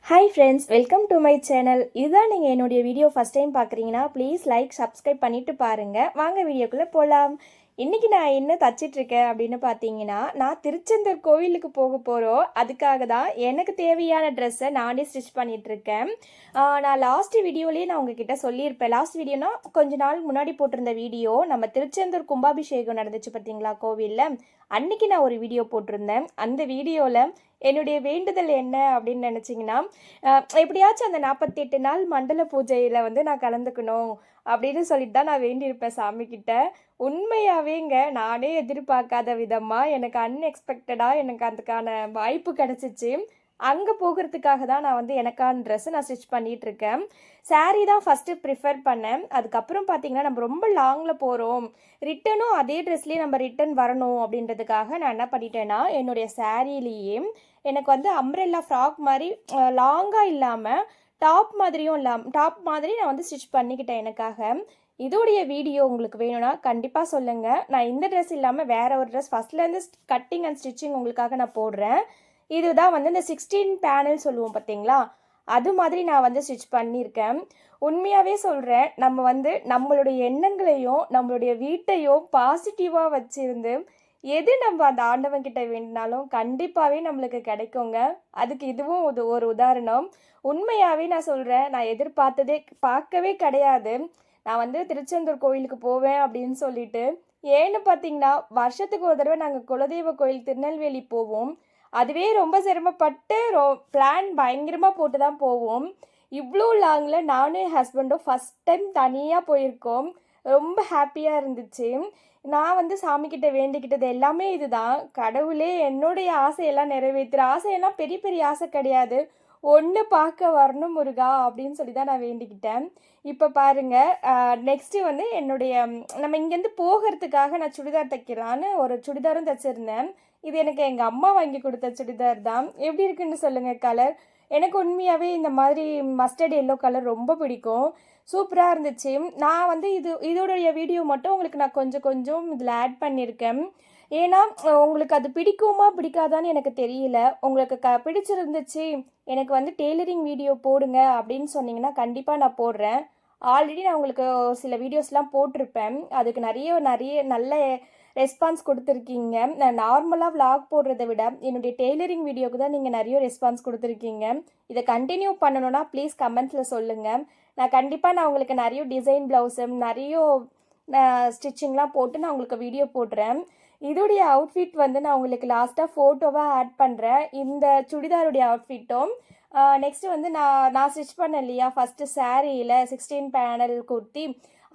Hi friends, welcome to my channel. இதுதான் நீங்கள் என்னுடைய வீடியோ ஃபஸ்ட் டைம் பார்க்குறீங்கன்னா ப்ளீஸ் லைக் சப்ஸ்கிரைப் பண்ணிவிட்டு பாருங்கள். வாங்க வீடியோக்குள்ளே போகலாம். இன்றைக்கி நான் என்ன தச்சிட்ருக்கேன் அப்படின்னு பார்த்தீங்கன்னா, நான் திருச்செந்தூர் கோவிலுக்கு போக போகிறோம். அதுக்காக தான் எனக்கு தேவையான ட்ரெஸ்ஸை நானே ஸ்டிச் பண்ணிகிட்ருக்கேன். நான் லாஸ்ட் வீடியோலேயே நான் உங்ககிட்ட சொல்லியிருப்பேன். லாஸ்ட் வீடியோனா கொஞ்ச நாள் முன்னாடி போட்டிருந்த வீடியோ. நம்ம திருச்செந்தூர் கும்பாபிஷேகம் நடந்துச்சு பார்த்தீங்களா கோவிலில், அன்றைக்கி நான் ஒரு வீடியோ போட்டிருந்தேன். அந்த வீடியோவில் என்னுடைய வேண்டுதல் என்ன அப்படின்னு நினச்சிங்கன்னா, எப்படியாச்சும் அந்த 48 நாள் மண்டல பூஜையில் வந்து நான் கலந்துக்கணும் அப்படின்னு சொல்லிட்டு தான் நான் வேண்டியிருப்பேன் சாமிக்கிட்ட. உண்மையாகவேங்க நானே எதிர்பார்க்காத விதமாக எனக்கு அன்எக்ஸ்பெக்டடாக எனக்கு அதுக்கான வாய்ப்பு கிடச்சிச்சு. அங்கே போகிறதுக்காக தான் நான் வந்து எனக்கான ட்ரெஸ்ஸை நான் ஸ்டிச் பண்ணிகிட்ருக்கேன். சாரீ தான் ஃபஸ்ட்டு ப்ரிஃபர் பண்ணேன். அதுக்கப்புறம் பார்த்திங்கன்னா நம்ம ரொம்ப லாங்கில் போகிறோம், ரிட்டனும் அதே ட்ரெஸ்லேயே நம்ம ரிட்டன் வரணும் அப்படின்றதுக்காக நான் என்ன பண்ணிட்டேன்னா, என்னுடைய சாரீலேயே எனக்கு வந்து அம்ப்ரெல்லா ஃப்ராக் மாதிரி லாங்காக இல்லாமல் டாப் மாதிரியும் டாப் மாதிரி நான் வந்து ஸ்டிச் பண்ணிக்கிட்டேன் எனக்காக. இதோடைய வீடியோ உங்களுக்கு வேணும்னா கண்டிப்பாக சொல்லுங்கள். நான் இந்த ட்ரெஸ் இல்லாமல் வேறு ஒரு ட்ரெஸ் ஃபஸ்ட்லேருந்து கட்டிங் அண்ட் ஸ்டிச்சிங் உங்களுக்காக நான் போடுறேன். இதுதான் வந்து இந்த 16 பேனல் சொல்லுவோம் பார்த்தீங்களா, அது மாதிரி நான் வந்து ஸ்டிச் பண்ணியிருக்கேன். உண்மையாகவே சொல்கிறேன், நம்ம வந்து நம்மளுடைய எண்ணங்களையும் நம்மளுடைய வீட்டையும் பாசிட்டிவாக வச்சுருந்து எது நம்ம அந்த ஆண்டவன்கிட்ட வேண்டினாலும் கண்டிப்பாகவே நம்மளுக்கு கிடைக்குங்க. அதுக்கு இதுவும் ஒரு உதாரணம். உண்மையாகவே நான் சொல்கிறேன், நான் பார்க்கவே கிடையாது நான் வந்து திருச்செந்தூர் கோயிலுக்கு போவேன் அப்படின்னு சொல்லிட்டு. ஏன்னு பார்த்தீங்கன்னா, வருஷத்துக்கு ஒரு தடவை நாங்கள் குலதெய்வ கோயில் திருநெல்வேலி போவோம். அதுவே ரொம்ப சிரமப்பட்டு பிளான் பயங்கரமாக போட்டு தான் போவோம். இவ்வளோ லாங்கில் நானும் என் ஹஸ்பண்டும் ஃபஸ்ட் டைம் தனியாக போயிருக்கோம். ரொம்ப ஹாப்பியாக இருந்துச்சு. நான் வந்து சாமிக்கிட்ட வேண்டிக்கிட்டது எல்லாமே இதுதான். கடவுளே என்னுடைய ஆசையெல்லாம் நிறைவேற்றுற ஆசையெல்லாம் பெரிய பெரிய ஆசை கிடையாது. ஒன்று பார்க்க வரணும் முருகா அப்படின்னு சொல்லி தான் நான் வேண்டிக்கிட்டேன். இப்போ பாருங்கள், நெக்ஸ்ட்டு வந்து என்னுடைய நம்ம இங்கேருந்து போகிறதுக்காக நான் சுடிதார் தைக்கலான்னு ஒரு சுடிதாரும் தைச்சிருந்தேன். இது எனக்கு எங்கள் அம்மா வாங்கி கொடுத்த சுடிதார் தான். எப்படி இருக்குன்னு சொல்லுங்கள் கலர். எனக்கு உண்மையாகவே இந்த மாதிரி மஸ்டர்ட் எல்லோ கலர் ரொம்ப பிடிக்கும். சூப்பராக இருந்துச்சு. நான் வந்து இதோடைய வீடியோ மட்டும் உங்களுக்கு நான் கொஞ்சம் இதில் ஆட் பண்ணியிருக்கேன். ஏன்னா உங்களுக்கு அது பிடிக்குமா பிடிக்காதான்னு எனக்கு தெரியல. உங்களுக்கு பிடிச்சிருந்துச்சு எனக்கு வந்து டெய்லரிங் வீடியோ போடுங்க அப்படின்னு சொன்னீங்கன்னா கண்டிப்பாக நான் போடுறேன். ஆல்ரெடி நான் உங்களுக்கு சில வீடியோஸ்லாம் போட்டிருப்பேன். அதுக்கு நிறைய நல்ல ரெஸ்பான்ஸ் கொடுத்துருக்கீங்க. நான் நார்மலாக விளாக் போடுறத விட என்னுடைய டெய்லரிங் வீடியோவுக்கு தான் நீங்கள் நிறைய ரெஸ்பான்ஸ் கொடுத்துருக்கீங்க. இதை கண்டினியூ பண்ணணுன்னா ப்ளீஸ் கமெண்ட்ஸில் சொல்லுங்கள். நான் கண்டிப்பாக உங்களுக்கு நிறைய டிசைன் ப்ளவுஸும் நிறைய ஸ்டிச்சிங்லாம் போட்டு நான் உங்களுக்கு வீடியோ போடுறேன். இதோடைய அவுட்ஃபிட் வந்து நான் உங்களுக்கு லாஸ்ட்டாக ஃபோட்டோவாக ஆட் பண்ணுறேன். இந்த சுடிதாருடைய அவுட்ஃபிட்டும் நெக்ஸ்ட்டு வந்து நான் ஸ்டிச் பண்ணேன் இல்லையா ஃபஸ்ட்டு சாரியில் 16 பேனல் குர்த்தி,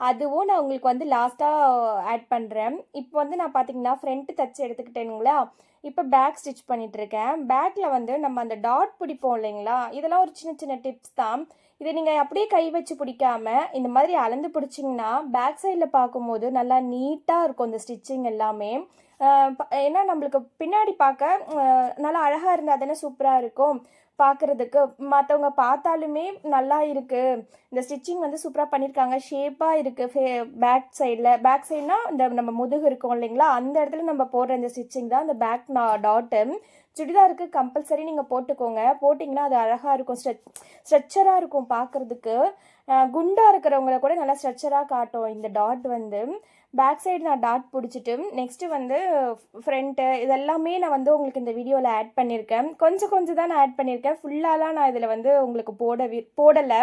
அதுவும் நான் உங்களுக்கு வந்து லாஸ்ட்டாக ஆட் பண்ணுறேன். இப்போ வந்து நான் பார்த்தீங்கன்னா ஃப்ரண்ட்டு தச்சு எடுத்துக்கிட்டேனுங்களா, இப்போ பேக் ஸ்டிச் பண்ணிகிட்ருக்கேன். பேக்கில் வந்து நம்ம அந்த டாட் பிடிப்போம் இல்லைங்களா, இதெல்லாம் ஒரு சின்ன சின்ன டிப்ஸ் தான். இதை நீங்கள் அப்படியே கை வச்சு பிடிக்காமல் இந்த மாதிரி அளந்து பிடிச்சிங்கன்னா பேக் சைடில் பார்க்கும்போது நல்லா நீட்டாக இருக்கும் இந்த ஸ்டிச்சிங் எல்லாமே. ஏன்னா நம்மளுக்கு பின்னாடி பார்க்க நல்லா அழகாக இருந்தால் தானே சூப்பராக இருக்கும் பார்க்குறதுக்கு. மற்றவங்க பார்த்தாலுமே நல்லா இருக்குது, இந்த ஸ்டிச்சிங் வந்து சூப்பராக பண்ணியிருக்காங்க, ஷேப்பாக இருக்குது. பேக் சைடுனா இந்த நம்ம முதுகு இருக்கும் இல்லைங்களா, அந்த இடத்துல நம்ம போடுற இந்த ஸ்டிச்சிங் தான் இந்த பேக் டாட்டு. சுடிதாருக்கு கம்பல்சரி நீங்கள் போட்டுக்கோங்க. போட்டிங்கன்னா அது அழகாக இருக்கும், ஸ்ட்ரெச்சராக இருக்கும் பார்க்குறதுக்கு. குண்டாக இருக்கிறவங்கள கூட நல்லா ஸ்ட்ரெச்சராக காட்டும் இந்த டாட் வந்து. பேக் சைடு நான் டாட் பிடிச்சிட்டு நெக்ஸ்ட்டு வந்து ஃப்ரண்ட்டு இதெல்லாமே நான் வந்து உங்களுக்கு இந்த வீடியோவில் ஆட் பண்ணியிருக்கேன். கொஞ்சம் தான் நான் ஆட் பண்ணியிருக்கேன். ஃபுல்லாலாம் நான் இதில் வந்து உங்களுக்கு போடலை.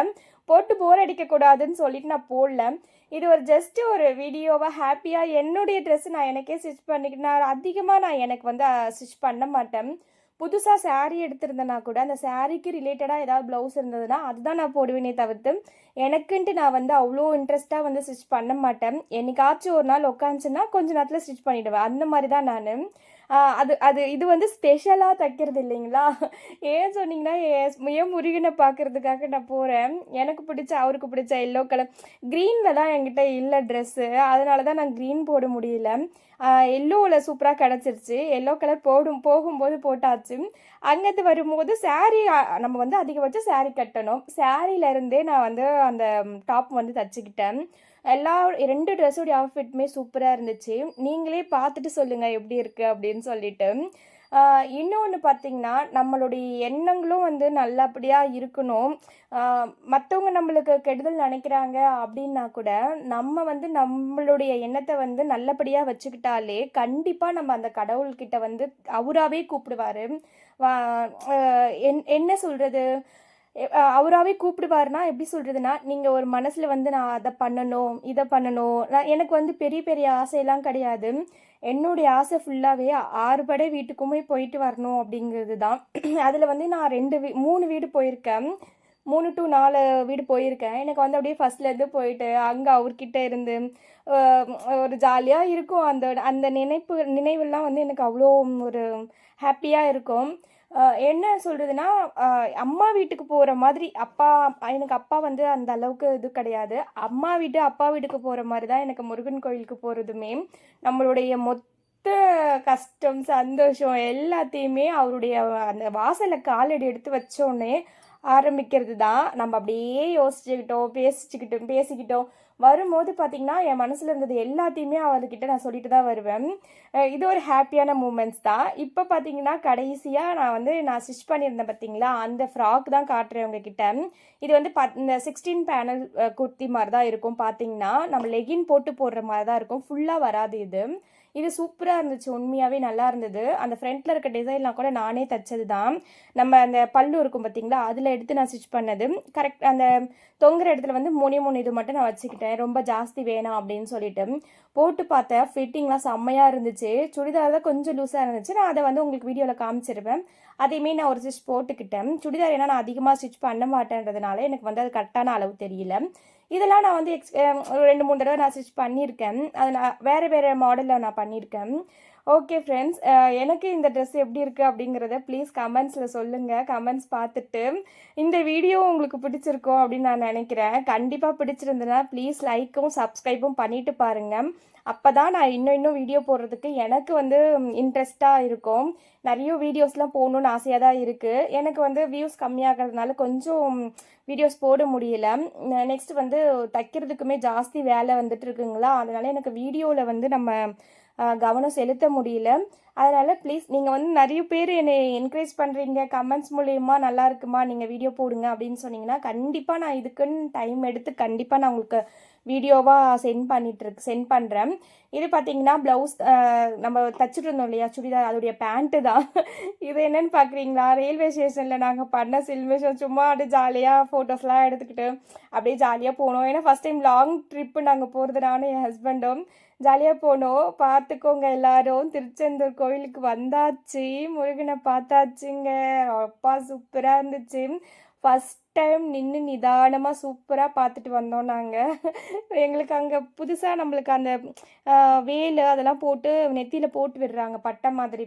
போட்டு போர் அடிக்கக்கூடாதுன்னு சொல்லிட்டு நான் போடல. இது ஒரு ஜஸ்ட்டு ஒரு வீடியோவாக ஹாப்பியாக என்னுடைய ட்ரெஸ்ஸு நான் எனக்கே ஸ்டிச் பண்ணிக்கிட்டு நான் அதிகமாக எனக்கு வந்து ஸ்டிச் பண்ண மாட்டேன். புதுசாக சாரீ எடுத்திருந்தேன்னா கூட அந்த சாரீக்கு ரிலேட்டடாக ஏதாவது ப்ளவுஸ் இருந்ததுன்னா அதுதான் நான் போடுவேனே தவிர்த்து எனக்குன்ட்டு நான் வந்து அவ்வளோ இன்ட்ரெஸ்ட்டாக வந்து ஸ்டிச் பண்ண மாட்டேன். என்னைக்காச்சும் ஒரு நாள் உட்காந்துச்சுன்னா கொஞ்சம் நேரத்தில் ஸ்டிச் பண்ணிவிடுவேன். அந்த மாதிரி தான் நான். இது வந்து ஸ்பெஷலாக தைக்கிறது இல்லைங்களா. ஏன் சொன்னீங்கன்னா ஏன் முருகனை பார்க்குறதுக்காக நான் போகிறேன். எனக்கு பிடிச்ச அவருக்கு பிடிச்ச எல்லோ கலர் க்ரீனில் தான் என்கிட்ட இல்லை ட்ரெஸ்ஸு, அதனால தான் நான் க்ரீன் போட முடியல. எல்லோவில் சூப்பராக கிடச்சிருச்சு. எல்லோ கலர் போகும்போது போட்டாச்சு. அங்கேருந்து வரும்போது சாரீ நம்ம வந்து அதிகபட்சம் சாரீ கட்டணும். சாரீலேருந்தே நான் வந்து அந்த டாப் வந்து தச்சுக்கிட்டேன். 2 ட்ரெஸ்ஸோடைய அவுட்ஃபிட்டுமே சூப்பராக இருந்துச்சு. நீங்களே பார்த்துட்டு சொல்லுங்கள் எப்படி இருக்குது அப்படின்னு சொல்லிட்டு. இன்னொன்று பார்த்தீங்கன்னா, நம்மளுடைய எண்ணங்களும் வந்து நல்லபடியாக இருக்கணும். மற்றவங்க நம்மளுக்கு கெடுதல் நினைக்கிறாங்க அப்படின்னா கூட, நம்ம வந்து நம்மளுடைய எண்ணத்தை வந்து நல்லபடியாக வச்சுக்கிட்டாலே, கண்டிப்பாக நம்ம அந்த கடவுள்கிட்ட வந்து அவராவே கூப்பிடுவாரு. வா என்ன சொல்கிறது, அவராவே கூப்பிடுவாருன்னா எப்படி சொல்கிறதுனா, நீங்கள் ஒரு மனசில் வந்து நான் அதை பண்ணணும், இதை பண்ணணும், எனக்கு வந்து பெரிய பெரிய ஆசையெல்லாம் கிடையாது. என்னுடைய ஆசை ஃபுல்லாகவே 6 படை வீட்டுக்குமே போயிட்டு வரணும் அப்படிங்கிறது தான். அதில் வந்து நான் 3 வீடு போயிருக்கேன். 3 to 4 வீடு போயிருக்கேன். எனக்கு வந்து அப்படியே ஃபஸ்ட்லேருந்து போயிட்டு அங்கே அவர்கிட்ட இருந்து ஒரு ஜாலியாக இருக்கும். அந்த அந்த நினைவெல்லாம் வந்து எனக்கு அவ்வளோ ஒரு ஹாப்பியாக இருக்கும். என்ன சொல்கிறதுனா, அம்மா வீட்டுக்கு போகிற மாதிரி எனக்கு அப்பா வந்து அந்த அளவுக்கு இது கிடையாது. அம்மா வீட்டு அப்பா வீட்டுக்கு போகிற மாதிரி தான் எனக்கு முருகன் கோயிலுக்கு போகிறதுமே. நம்மளுடைய கஷ்டம் சந்தோஷம் எல்லாத்தையுமே அவருடைய அந்த வாசலில் காலடி எடுத்து வச்சோடனே ஆரம்பிக்கிறது தான். நம்ம அப்படியே பேசிக்கிட்டோம் வரும்போது பார்த்திங்கன்னா, என் மனசில் இருந்தது எல்லாத்தையுமே அவர்கிட்ட நான் சொல்லிட்டு தான் வருவேன். இது ஒரு ஹாப்பியான மூமெண்ட்ஸ் தான். இப்போ பார்த்திங்கன்னா, கடைசியாக நான் ஸ்டிச் பண்ணியிருந்தேன் பார்த்திங்களா, அந்த ஃப்ராக் தான் காட்டுறேன் உங்ககிட்ட. இது வந்து இந்த 16 பேனல் குர்த்தி மாதிரி தான் இருக்கும். பார்த்திங்கன்னா, நம்ம லெகின் போட்டு போடுற மாதிரி தான் இருக்கும். ஃபுல்லாக வராது இது. இது சூப்பராக இருந்துச்சு, உண்மையாகவே நல்லா இருந்தது. அந்த ஃப்ரண்ட்டில் இருக்க டிசைன்லாம் கூட நானே தைச்சது தான். நம்ம அந்த பல்லு இருக்கும் பார்த்திங்களா, அதில் எடுத்து நான் ஸ்டிச் பண்ணது. கரெக்ட் அந்த தொங்குற இடத்துல வந்து 3 இது மட்டும் நான் வச்சுக்கிட்டேன், ரொம்ப ஜாஸ்தி வேணாம் அப்படின்னு சொல்லிட்டு. போட்டு பார்த்தேன், ஃபிட்டிங்லாம் செம்மையாக இருந்துச்சு. சுடிதார் தான் கொஞ்சம் லூஸாக இருந்துச்சு. நான் அதை வந்து உங்களுக்கு வீடியோவில் காமிச்சிருவேன். அதையுமே நான் ஒரு ஸ்டிச் போட்டுக்கிட்டேன். சுடிதார் ஏன்னா நான் அதிகமாக ஸ்டிச் பண்ண மாட்டேன்றதுனால எனக்கு வந்து அது கரெக்டான அளவு தெரியல. இதெல்லாம் நான் வந்து ஒரு 2-3 தடவை நான் ஸ்டிச் பண்ணியிருக்கேன். அது நான் வேறு மாடலில் நான் பண்ணியிருக்கேன். ஓகே ஃப்ரெண்ட்ஸ், எனக்கு இந்த ட்ரெஸ் எப்படி இருக்குது அப்படிங்கிறத ப்ளீஸ் கமெண்ட்ஸில் சொல்லுங்கள். கமெண்ட்ஸ் பார்த்துட்டு இந்த வீடியோ உங்களுக்கு பிடிச்சிருக்கோம் அப்படின்னு நான் நினைக்கிறேன். கண்டிப்பாக பிடிச்சிருந்ததுன்னா ப்ளீஸ் லைக்கும் சப்ஸ்கிரைபும் பண்ணிவிட்டு பாருங்கள். அப்போ தான் நான் இன்னும் வீடியோ போடுறதுக்கு எனக்கு வந்து இன்ட்ரெஸ்ட்டாக இருக்கும். நிறைய வீடியோஸ்லாம் போகணுன்னு ஆசையாக தான் இருக்குது. எனக்கு வந்து வியூஸ் கம்மியாகிறதுனால கொஞ்சம் வீடியோஸ் போட முடியல. நெக்ஸ்ட் வந்து தைக்கிறதுக்குமே ஜாஸ்தி வேலை வந்துட்டு இருக்குங்களா, அதனால் எனக்கு வீடியோவில் வந்து நம்ம கவனம் செலுத்த முடியல. அதனால் ப்ளீஸ் நீங்கள் வந்து நிறைய பேர் என்னை என்கரேஜ் பண்ணுறீங்க, கமெண்ட்ஸ் மூலயமா நல்லா இருக்குமா நீங்கள் வீடியோ போடுங்க அப்படின்னு சொன்னீங்கன்னா கண்டிப்பாக நான் இதுக்குன்னு டைம் எடுத்து கண்டிப்பாக நான் உங்களுக்கு வீடியோவாக சென்ட் பண்ணுறேன். இது பார்த்திங்கன்னா ப்ளவுஸ் நம்ம தச்சுட்டு இருந்தோம் இல்லையா சுடிதார், அதோடைய பேண்ட்டு தான். இது என்னென்னு பார்க்குறீங்களா, ரயில்வே ஸ்டேஷனில் நாங்கள் பண்ண சில்மிஷம் சும்மா அப்படியே ஜாலியாக ஃபோட்டோஸ்லாம் எடுத்துக்கிட்டு அப்படியே ஜாலியாக போனோம். ஏன்னா ஃபஸ்ட் டைம் லாங் ட்ரிப்பு நாங்கள் போகிறது, நானும் என் ஹஸ்பண்டும் ஜாலியாக போனோம். பார்த்துக்கோங்க எல்லாரும், திருச்செந்தூர் கோயிலுக்கு வந்தாச்சு, முருகனை பார்த்தாச்சுங்க. அப்பா சூப்பராக இருந்துச்சு. ஃபஸ்ட் டைம் நின்று நிதானமாக சூப்பராக பார்த்துட்டு வந்தோம் நாங்கள். எங்களுக்கு அங்கே புதுசாக நம்மளுக்கு அந்த வேல் அதெல்லாம் போட்டு நெத்தியில் போட்டு விடுறாங்க பட்டை மாதிரி,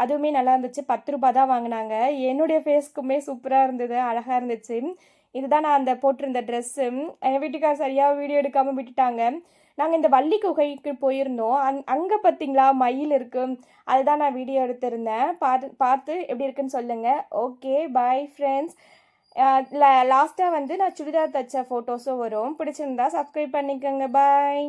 அதுவுமே நல்லா இருந்துச்சு. 10 ரூபா தான் வாங்கினாங்க. என்னுடைய ஃபேஸ்க்குமே சூப்பராக இருந்தது, அழகாக இருந்துச்சு. இதுதான் நான் அந்த போட்டிருந்த ட்ரெஸ்ஸு. என் வீட்டுக்கார் சரியாக வீடியோ எடுக்காமல் விட்டுட்டாங்க. நாங்கள் இந்த வள்ளி குகைக்கு போயிருந்தோம். அங்கே பார்த்தீங்களா மயில் இருக்குது, அதுதான் நான் வீடியோ எடுத்திருந்தேன். பார்த்து எப்படி இருக்குன்னு சொல்லுங்கள். Okay bye friends. லாஸ்ட்டாக வந்து நான் சுடிதார் தைச்ச ஃபோட்டோஸும் வரும். பிடிச்சிருந்தா சப்ஸ்கிரைப் பண்ணிக்கோங்க. பாய்.